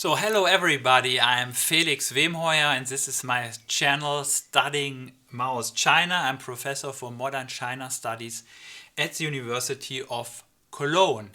So hello everybody, I'm Felix Wemheuer and this is my channel Studying Mao's China. I'm professor for modern China studies at the University of Cologne.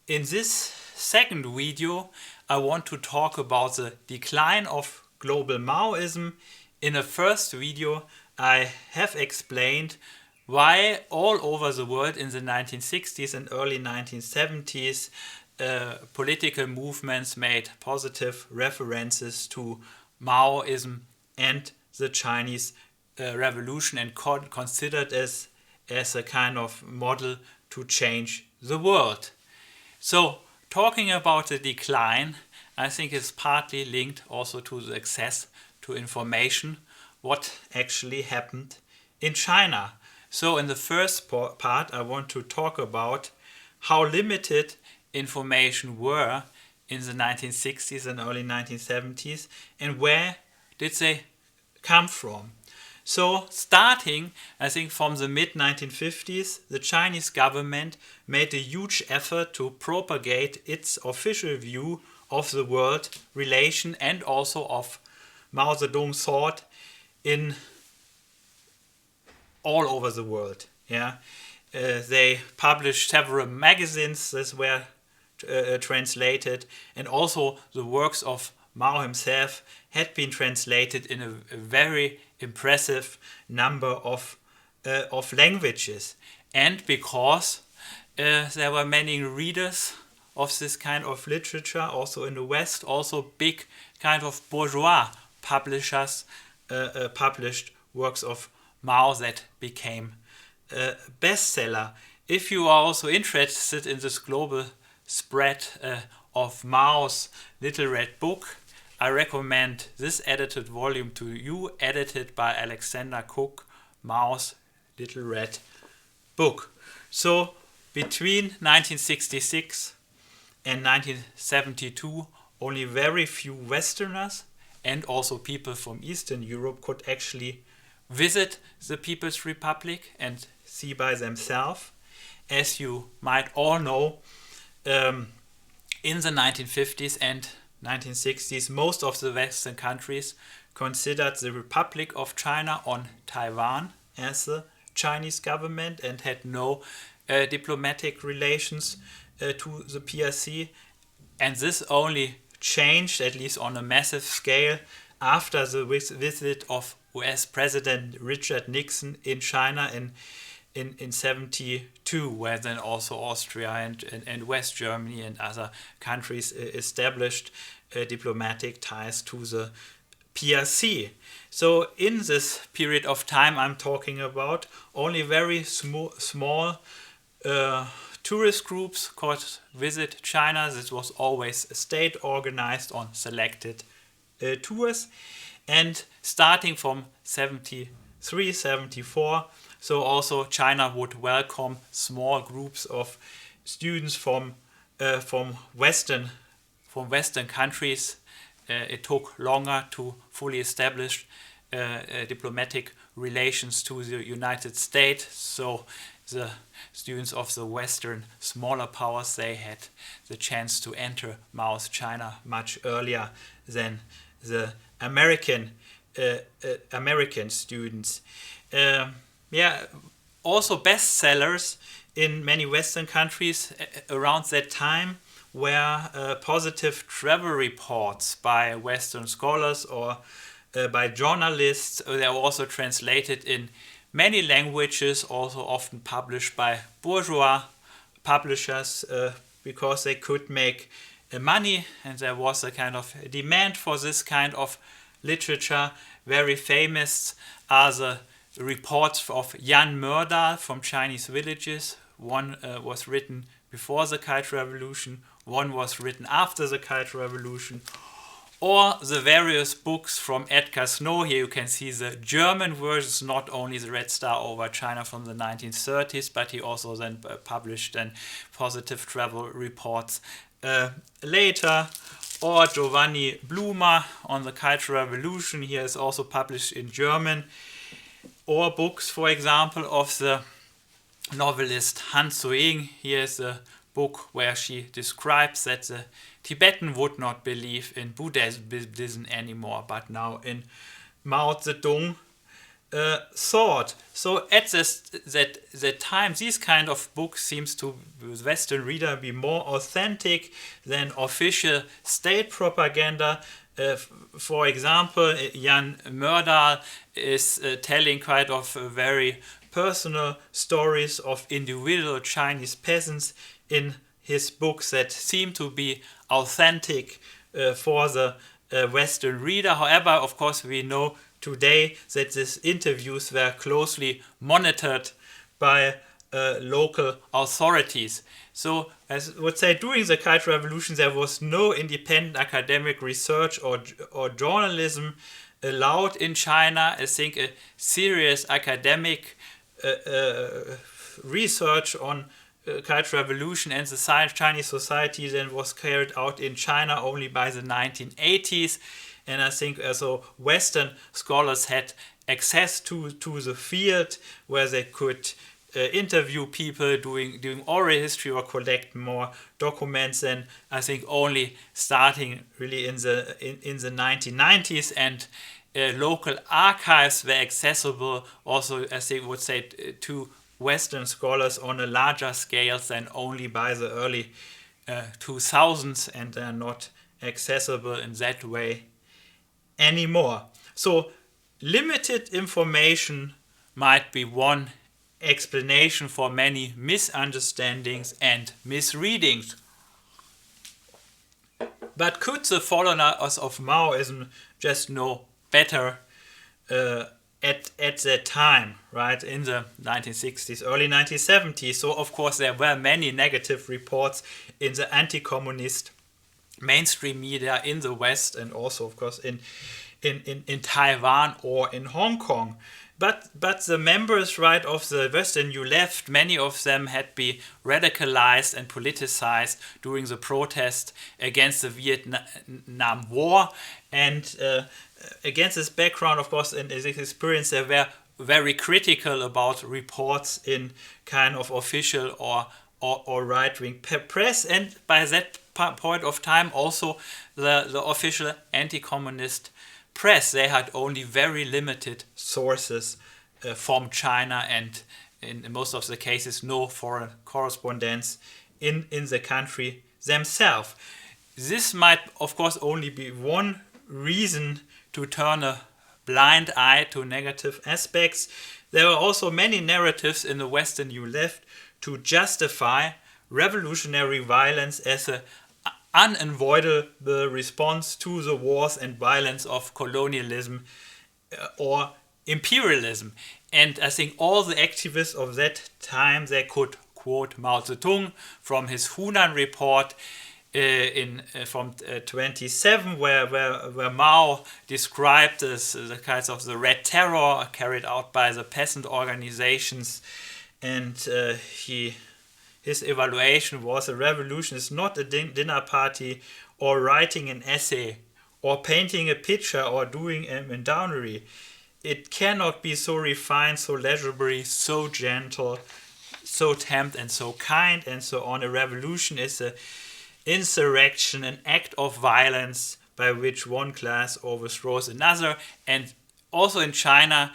In this second video I want to talk about the decline of global Maoism. In the first video I have explained why all over the world in the 1960s and early 1970s political movements made positive references to Maoism and the Chinese Revolution and considered as a kind of model to change the world. So talking about the decline, I think it's partly linked also to the access to information, what actually happened in China. So in the first part I want to talk about how limited information were in the 1960s and early 1970s and where did they come from. So starting, I think, from the mid-1950s, the Chinese government made a huge effort to propagate its official view of the world relation and also of Mao Zedong Sword in all over the world. They published several magazines that were translated, and also the works of Mao himself had been translated in a very impressive number of languages. And because there were many readers of this kind of literature, also in the West, also big kind of bourgeois publishers published works of Mao that became bestseller. If you are also interested in this global spread of Mao's Little Red Book, I recommend this edited volume to you, edited by Alexander Cook, Mao's Little Red Book. So between 1966 and 1972, only very few Westerners and also people from Eastern Europe could actually visit the People's Republic and see by themselves. As you might all know, in the 1950s and 1960s, most of the Western countries considered the Republic of China on Taiwan as the Chinese government and had no diplomatic relations to the PRC. And this only changed, at least on a massive scale, after the visit of US President Richard Nixon in China in 1972, where then also Austria and West Germany and other countries established diplomatic ties to the PRC. So in this period of time I'm talking about, only very small tourist groups could visit China. This was always state organized on selected tours. And starting from 73, 74, so also China would welcome small groups of students from Western countries. It took longer to fully establish diplomatic relations to the United States. So the students of the Western smaller powers, they had the chance to enter Mao's China much earlier than the American students. Also bestsellers in many Western countries around that time were positive travel reports by Western scholars or by journalists. They were also translated in many languages, also often published by bourgeois publishers because they could make money, and there was a kind of demand for this kind of literature. Very famous are the reports of Jan Myrdal from Chinese villages. One was written before the Cultural Revolution, one was written after the Cultural Revolution, or the various books from Edgar Snow. Here you can see the German versions, not only the Red Star over China from the 1930s, but he also then published positive travel reports later. Or Giovanni Bluma on the Cultural Revolution, here is also published in German. Or books, for example, of the novelist Han Tzu-Ying. Here is a book where she describes that the Tibetan would not believe in Buddhism anymore, but now in Mao Zedong Sword. So at that time, these kind of books seems to the Western reader be more authentic than official state propaganda. For example, Jan Myrdal is telling quite of very personal stories of individual Chinese peasants in his books that seem to be authentic for the Western reader. However, of course, we know today that these interviews were closely monitored by local authorities. So, as I would say, during the Cultural Revolution, there was no independent academic research or journalism allowed in China. I think a serious academic research on Cultural Revolution and the Chinese society then was carried out in China only by the 1980s. And I think also Western scholars had access to the field where they could interview people doing oral history or collect more documents. And I think only starting really in the 1990s, and local archives were accessible also, as they would say, to Western scholars on a larger scale than only by the early 2000s, and they are not accessible in that way anymore. So limited information might be one explanation for many misunderstandings and misreadings. But could the followers of Maoism just know better at that time, right, in the 1960s, early 1970s? So, of course, there were many negative reports in the anti-communist mainstream media in the West, and also, of course, in Taiwan or in Hong Kong. But the members, right, of the Western New Left, many of them had been radicalized and politicized during the protest against the Vietnam War. And against this background, of course, and this experience, they were very critical about reports in kind of official or right-wing press. And by that point of time, also the official anti-communist press, they had only very limited sources from China, and in most of the cases no foreign correspondence in the country themselves. This might, of course, only be one reason to turn a blind eye to negative aspects. There are also many narratives in the Western New Left to justify revolutionary violence as an unavoidable response to the wars and violence of colonialism or imperialism. And I think all the activists of that time, they could quote Mao Zedong from his Hunan report from 27, where Mao described the kinds of the Red Terror carried out by the peasant organizations, and his evaluation was: a revolution is not a dinner party or writing an essay or painting a picture or doing a mandarinry. It cannot be so refined, so leisurely, so gentle, so tempt and so kind and so on. A revolution is an insurrection, an act of violence by which one class overthrows another. And also in China,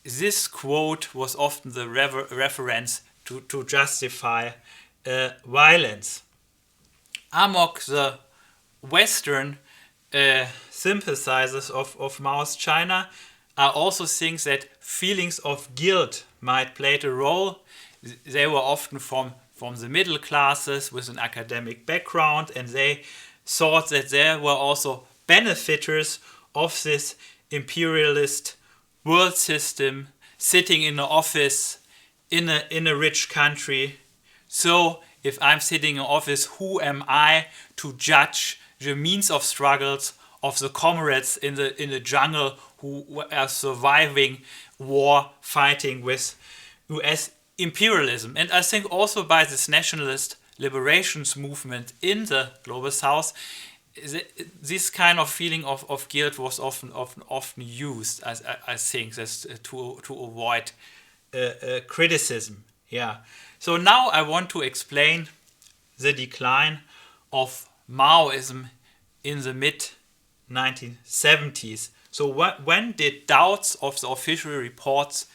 this quote was often the reference to justify violence. Among the Western sympathizers of Mao's China are also things that feelings of guilt might play a role. They were often from the middle classes with an academic background, and they thought that they were also benefiters of this imperialist world system, sitting in an office in a rich country. So if I'm sitting in an office, who am I to judge the means of struggles of the comrades in the jungle who are surviving war, fighting with US imperialism? And I think also by this nationalist liberations movement in the Global South, this kind of feeling of guilt was often used, as I think, that's to avoid criticism. Yeah. So now I want to explain the decline of Maoism in the mid-1970s. So when did doubts of the official reports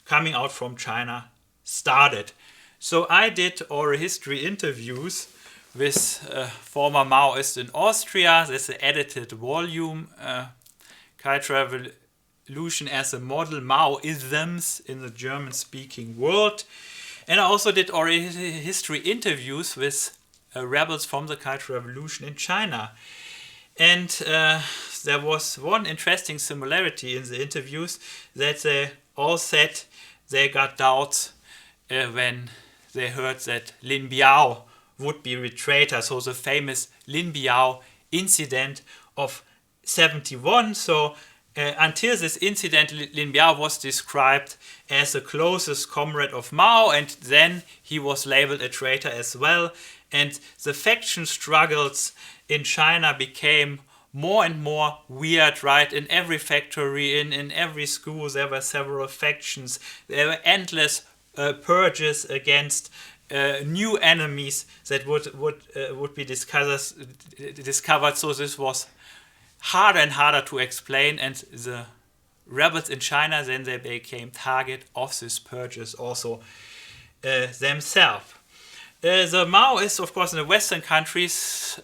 coming out from China started? So I did oral history interviews with former Maoists in Austria. There's an edited volume, Cultural Revolution as a Model, Maoisms in the German-speaking world. And I also did oral history interviews with rebels from the Cultural Revolution in China. And there was one interesting similarity in the interviews, that they all said they got doubts when they heard that Lin Biao would be a traitor. So the famous Lin Biao incident of 71. So until this incident, Lin Biao was described as the closest comrade of Mao, and then he was labeled a traitor as well. And the faction struggles in China became more and more weird, right? In every factory, in every school, there were several factions. There were endless purges against new enemies that would be discovered. So this was harder and harder to explain, and the rebels in China, then they became target of these purges also themselves. The Maoists, of course, in the Western countries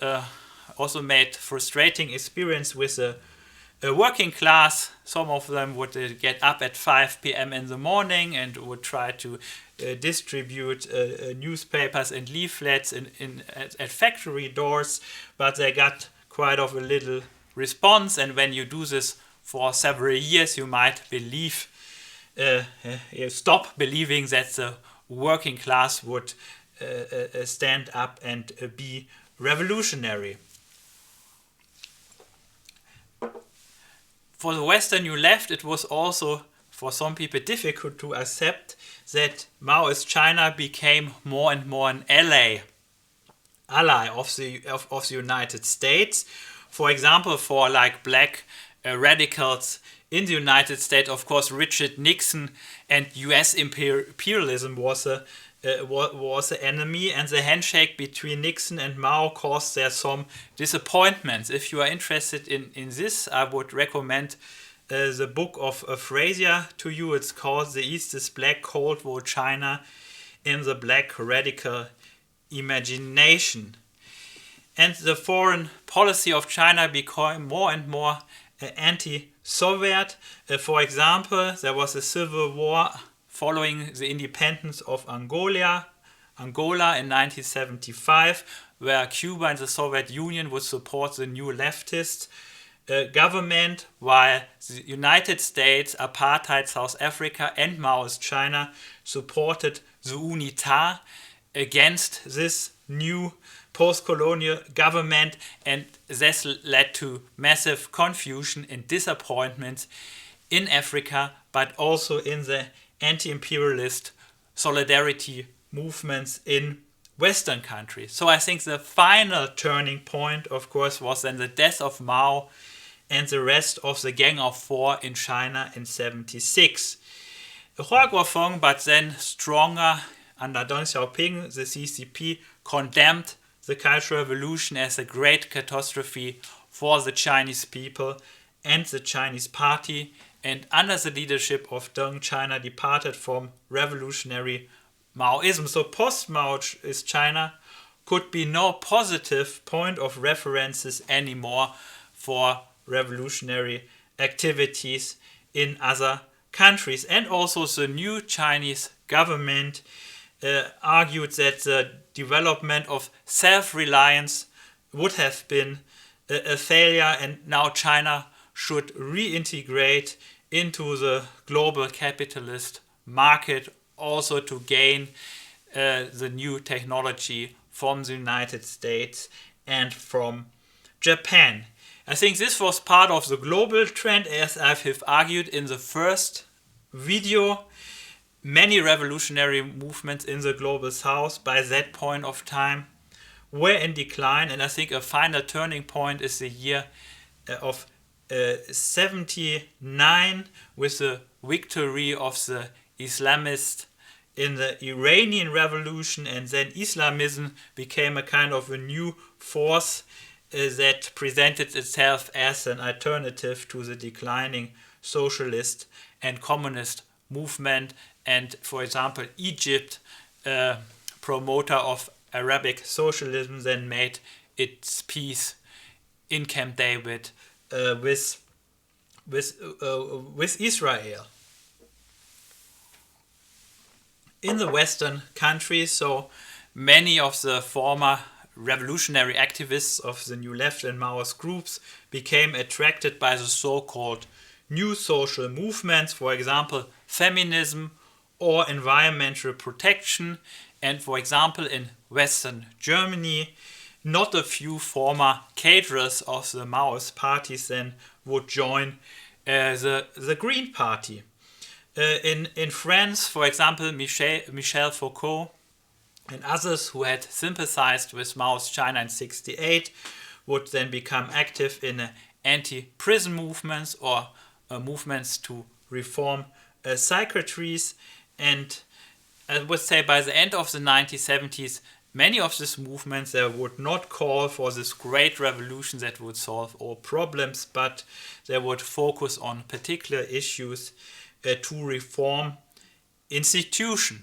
also made frustrating experience with a working class. Some of them would get up at 5 p.m. in the morning and would try to distribute newspapers and leaflets at factory doors, but they got quite of a little response. And when you do this for several years, you might stop believing that the working class would stand up and be revolutionary. For the Western New Left, it was also for some people difficult to accept that Maoist China became more and more an ally of the United States. For example, for like black radicals in the United States, of course, Richard Nixon and U.S. imperialism was an enemy, and the handshake between Nixon and Mao caused there some disappointments. If you are interested in this, I would recommend the book of Frazier to you. It's called The East is Black, Cold War China in the Black Radical Imagination. And the foreign policy of China became more and more anti-Soviet. For example, there was a civil war following the independence of Angola in 1975, where Cuba and the Soviet Union would support the new leftist government, while the United States, apartheid South Africa, and Maoist China supported the UNITA against this new post-colonial government, and this led to massive confusion and disappointment in Africa, but also in the anti-imperialist solidarity movements in Western countries. So I think the final turning point, of course, was then the death of Mao and the rest of the Gang of Four in China in 1976. A Huaguofeng, but then stronger under Deng Xiaoping, the CCP condemned the Cultural Revolution as a great catastrophe for the Chinese people and the Chinese party, and under the leadership of Deng, China departed from revolutionary Maoism. So post-Maoist China could be no positive point of references anymore for revolutionary activities in other countries. And also the new Chinese government argued that the development of self-reliance would have been a failure, and now China should reintegrate into the global capitalist market, also to gain the new technology from the United States and from Japan. I think this was part of the global trend, as I have argued in the first video. Many revolutionary movements in the global south by that point of time were in decline, and I think a final turning point is the year of 79 with the victory of the Islamist in the Iranian Revolution, and then Islamism became a kind of a new force that presented itself as an alternative to the declining socialist and communist movement. And, for example, Egypt, promoter of Arabic socialism, then made its peace in Camp David with Israel. In the Western countries, so many of the former revolutionary activists of the New Left and Maoist groups became attracted by the so-called new social movements, for example, feminism or environmental protection. And for example, in Western Germany, not a few former cadres of the Maoist parties then would join the Green Party. In France, for example, Michel Foucault and others who had sympathized with Mao's China in 1968 would then become active in anti-prison movements or movements to reform psychiatries. And I would say by the end of the 1970s, many of these movements would not call for this great revolution that would solve all problems, but they would focus on particular issues to reform institutions.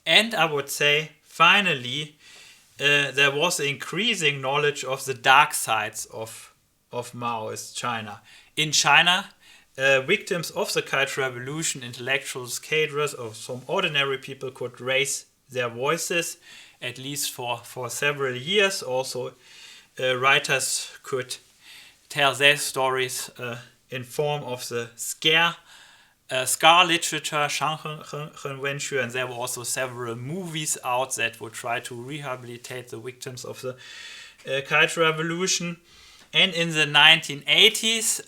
And I would say, finally, there was increasing knowledge of the dark sides of Maoist China. In China, victims of the Cultural Revolution, intellectuals, cadres, or some ordinary people could raise their voices, at least for several years. Also, writers could tell their stories in form of the scar literature, Shanghen, and there were also several movies out that would try to rehabilitate the victims of the Cultural Revolution. And in the 1980s,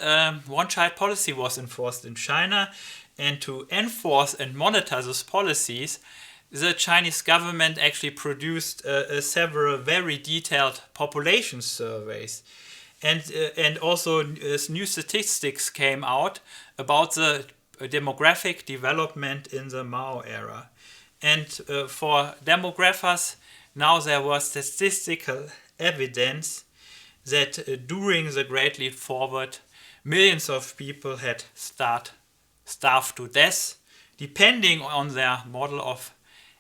one-child policy was enforced in China, and to enforce and monitor those policies, the Chinese government actually produced several very detailed population surveys. And also new statistics came out about the demographic development in the Mao era. And for demographers, now there was statistical evidence that during the Great Leap Forward, millions of people had starved to death. Depending on their model of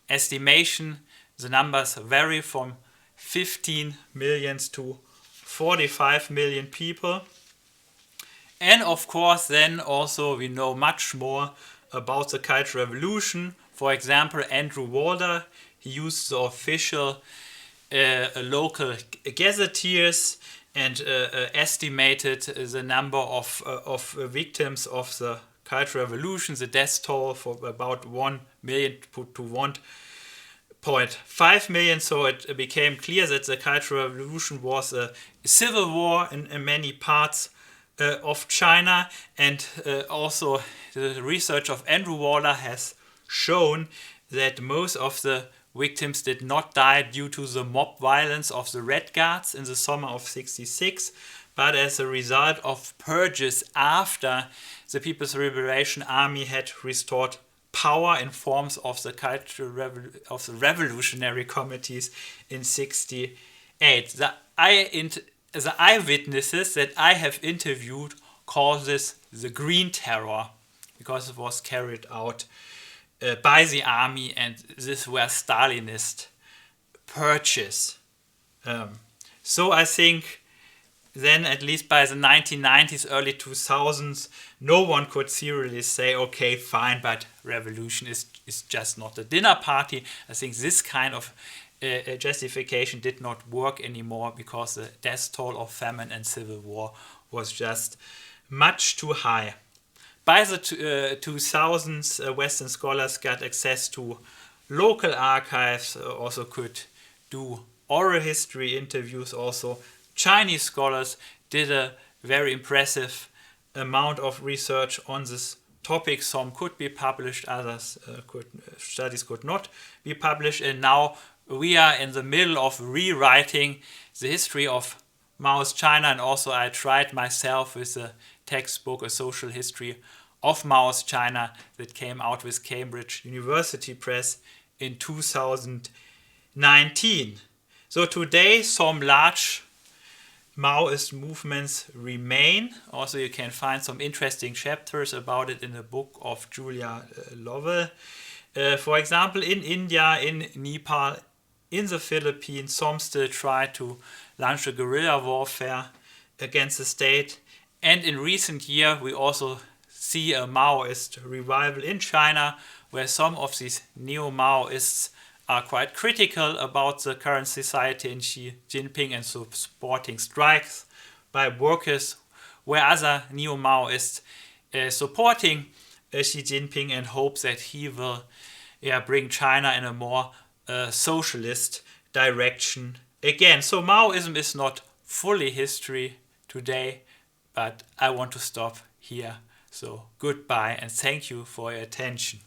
estimation, the numbers vary from 15 million to 45 million people. And of course, then also we know much more about the Cultural Revolution. For example, Andrew Walder, he used the official local gazetteers and estimated the number of victims of the Cultural Revolution, the death toll, for about 1 million to 1.5 million. So it became clear that the Cultural Revolution was a civil war in many parts of China. And also the research of Andrew Waller has shown that most of the victims did not die due to the mob violence of the Red Guards in the summer of 1966, but as a result of purges after the People's Liberation Army had restored power in forms of the revolutionary committees in 1968. The eyewitnesses that I have interviewed call this the Green Terror, because it was carried out by the army, and this were Stalinist purges. So I think then, at least by the 1990s, early 2000s, no one could seriously say, okay, fine, but revolution is just not a dinner party. I think this kind of justification did not work anymore, because the death toll of famine and civil war was just much too high. By the 2000s, Western scholars got access to local archives, also could do oral history interviews. Also, Chinese scholars did a very impressive amount of research on this topic. Some could be published, others studies could not be published. And now we are in the middle of rewriting the history of Mao's China, and also I tried myself with a textbook, A Social History of Mao's China that came out with Cambridge University Press in 2019. So today some large Maoist movements remain. Also you can find some interesting chapters about it in the book of Julia Lovell. For example, in India, in Nepal, in the Philippines, some still try to launch a guerrilla warfare against the state. And in recent years, we also see a Maoist revival in China, where some of these neo-Maoists are quite critical about the current society in Xi Jinping and supporting strikes by workers, where other neo-Maoists supporting Xi Jinping and hope that he will bring China in a more socialist direction again. So Maoism is not fully history today, but I want to stop here. So goodbye and thank you for your attention.